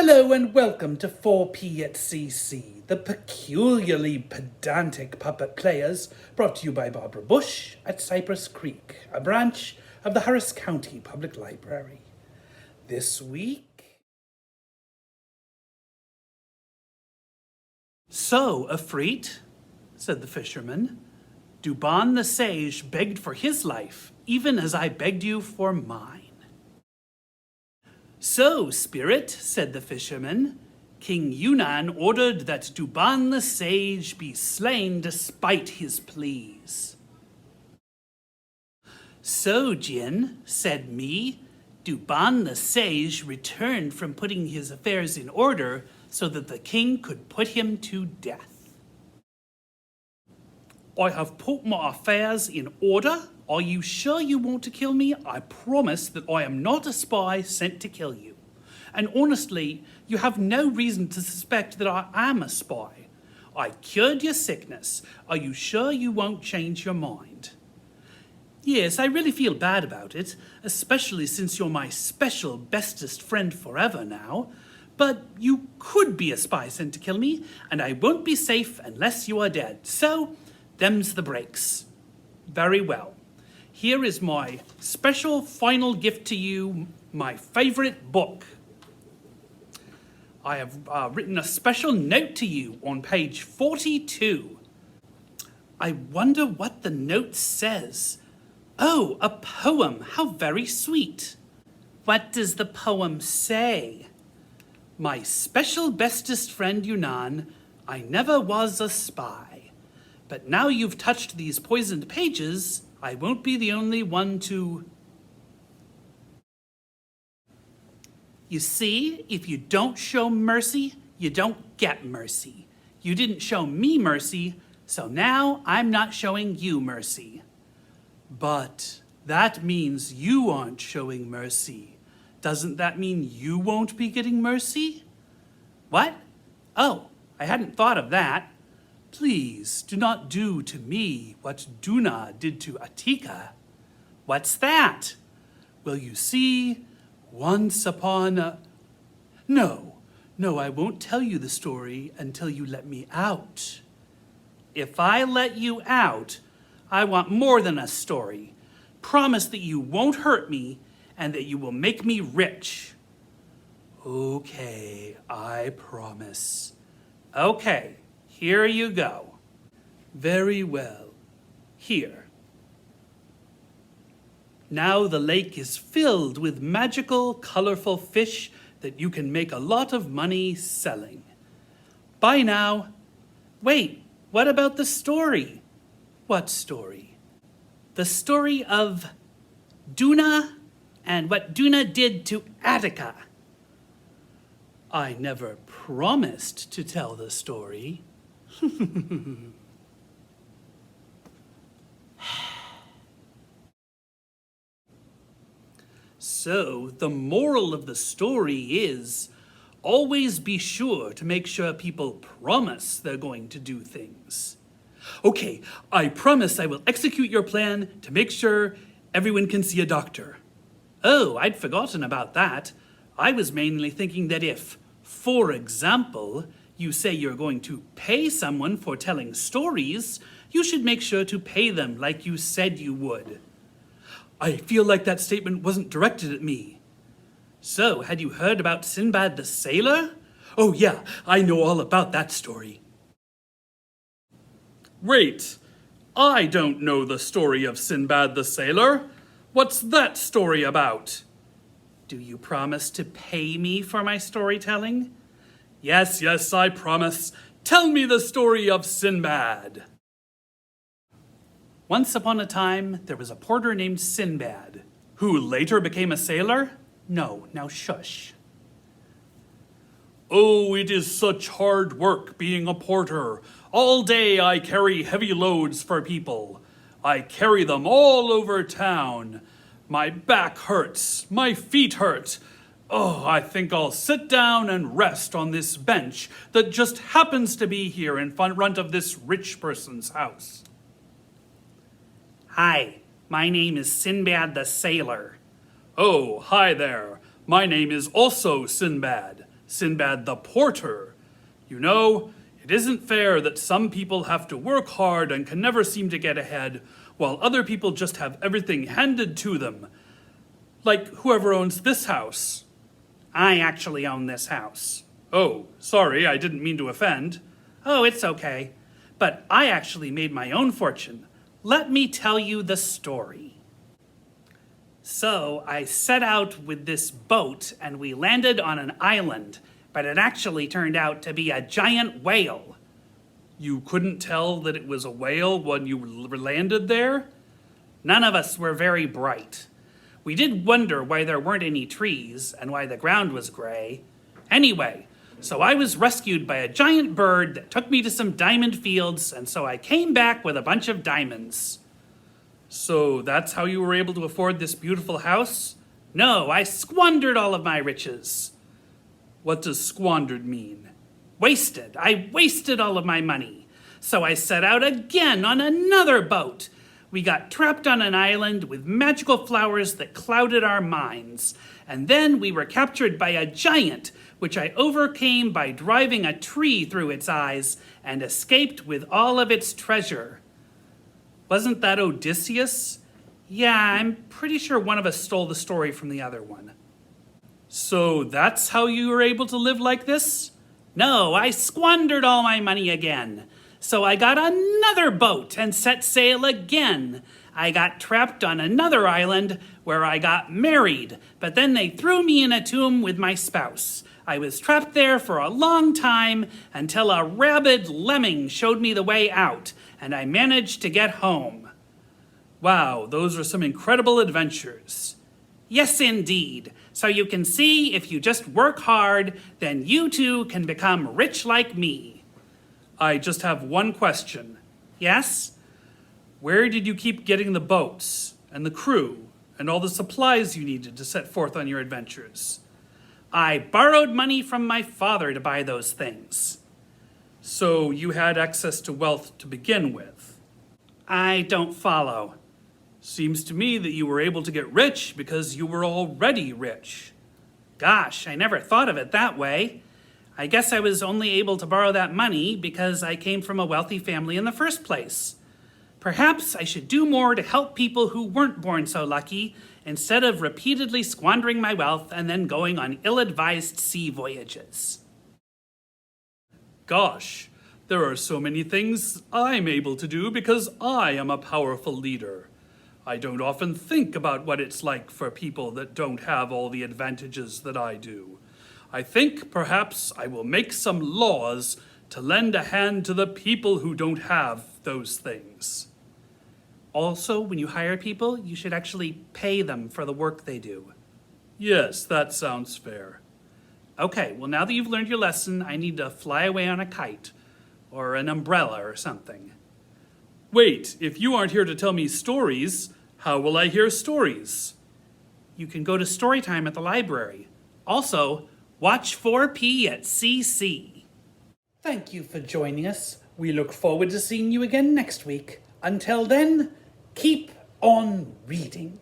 Hello and welcome to 4P at CC, the peculiarly pedantic puppet players, brought to you by Barbara Bush at Cypress Creek, a branch of the Harris County Public Library. This week... "So, Afreet," said the fisherman, "Duban the sage begged for his life, even as I begged you for mine." "So, Spirit," said the fisherman, "King Yunnan ordered that Duban the sage be slain despite his pleas." "So, Jin," said me, "Duban the sage returned from putting his affairs in order so that the king could put him to death." "I have put my affairs in order. Are you sure you want to kill me? I promise that I am not a spy sent to kill you. And honestly, you have no reason to suspect that I am a spy. I cured your sickness. Are you sure you won't change your mind?" "Yes, I really feel bad about it, especially since you're my special bestest friend forever now. But you could be a spy sent to kill me, and I won't be safe unless you are dead. So, them's the breaks." "Very well. Here is my special final gift to you, my favorite book. I have written a special note to you on page 42. I wonder what the note says. Oh, a poem. How very sweet. What does the poem say? My special bestest friend Yunnan, I never was a spy. But now you've touched these poisoned pages, I won't be the only one to... You see, if you don't show mercy, you don't get mercy. You didn't show me mercy, so now I'm not showing you mercy." "But that means you aren't showing mercy. Doesn't that mean you won't be getting mercy?" "What? Oh, I hadn't thought of that. Please do not do to me what Duna did to Atika." "What's that?" "Well, you see, once upon a... No, I won't tell you the story until you let me out." "If I let you out, I want more than a story. Promise that you won't hurt me and that you will make me rich." "Okay, I promise." "Okay, here you go." "Very well. Here. Now the lake is filled with magical, colorful fish that you can make a lot of money selling. Bye now." "Wait, what about the story?" "What story?" "The story of Duna and what Duna did to Attica." "I never promised to tell the story." So, the moral of the story is, always be sure to make sure people promise they're going to do things. "Okay, I promise I will execute your plan to make sure everyone can see a doctor." "Oh, I'd forgotten about that. I was mainly thinking that if, for example, you say you're going to pay someone for telling stories, you should make sure to pay them like you said you would." "I feel like that statement wasn't directed at me." "So, had you heard about Sinbad the sailor?" "Oh yeah, I know all about that story." "Wait, I don't know the story of Sinbad the sailor. What's that story about?" "Do you promise to pay me for my storytelling?" Yes, I promise. Tell me the story of Sinbad." Once upon a time, there was a porter named Sinbad. "Who later became a sailor?" "No, now shush." "Oh, it is such hard work being a porter. All day I carry heavy loads for people. I carry them all over town. My back hurts, my feet hurt. Oh, I think I'll sit down and rest on this bench that just happens to be here in front of this rich person's house." "Hi, my name is Sinbad the sailor." "Oh, hi there. My name is also Sinbad. Sinbad the porter. You know, it isn't fair that some people have to work hard and can never seem to get ahead, while other people just have everything handed to them. Like whoever owns this house. I actually own this house. Oh, sorry, I didn't mean to offend. Oh, it's okay. But I actually made my own fortune. Let me tell you the story. So I set out with this boat and we landed on an island, but it actually turned out to be a giant whale. You couldn't tell that it was a whale when you landed there? None of us were very bright. We did wonder why there weren't any trees and why the ground was gray. Anyway, so I was rescued by a giant bird that took me to some diamond fields, and so I came back with a bunch of diamonds. So that's how you were able to afford this beautiful house? No, I squandered all of my riches. What does squandered mean? Wasted. I wasted all of my money. So I set out again on another boat. We got trapped on an island with magical flowers that clouded our minds. And then we were captured by a giant, which I overcame by driving a tree through its eyes and escaped with all of its treasure. Wasn't that Odysseus? Yeah, I'm pretty sure one of us stole the story from the other one. So that's how you were able to live like this? No, I squandered all my money again. So I got another boat and set sail again. I got trapped on another island where I got married, but then they threw me in a tomb with my spouse. I was trapped there for a long time until a rabid lemming showed me the way out, and I managed to get home. Wow, those are some incredible adventures. Yes, indeed. So you can see if you just work hard, then you too can become rich like me. I just have one question. Yes? Where did you keep getting the boats and the crew and all the supplies you needed to set forth on your adventures? I borrowed money from my father to buy those things. So you had access to wealth to begin with. I don't follow. Seems to me that you were able to get rich because you were already rich. Gosh, I never thought of it that way. I guess I was only able to borrow that money because I came from a wealthy family in the first place. Perhaps I should do more to help people who weren't born so lucky instead of repeatedly squandering my wealth and then going on ill-advised sea voyages. Gosh, there are so many things I'm able to do because I am a powerful leader. I don't often think about what it's like for people that don't have all the advantages that I do. I think perhaps I will make some laws to lend a hand to the people who don't have those things. Also, when you hire people, you should actually pay them for the work they do. Yes, that sounds fair. Okay, well now that you've learned your lesson, I need to fly away on a kite, or an umbrella or something. Wait, if you aren't here to tell me stories, how will I hear stories? You can go to story time at the library. Also, watch 4P at CC. Thank you for joining us. We look forward to seeing you again next week. Until then, keep on reading.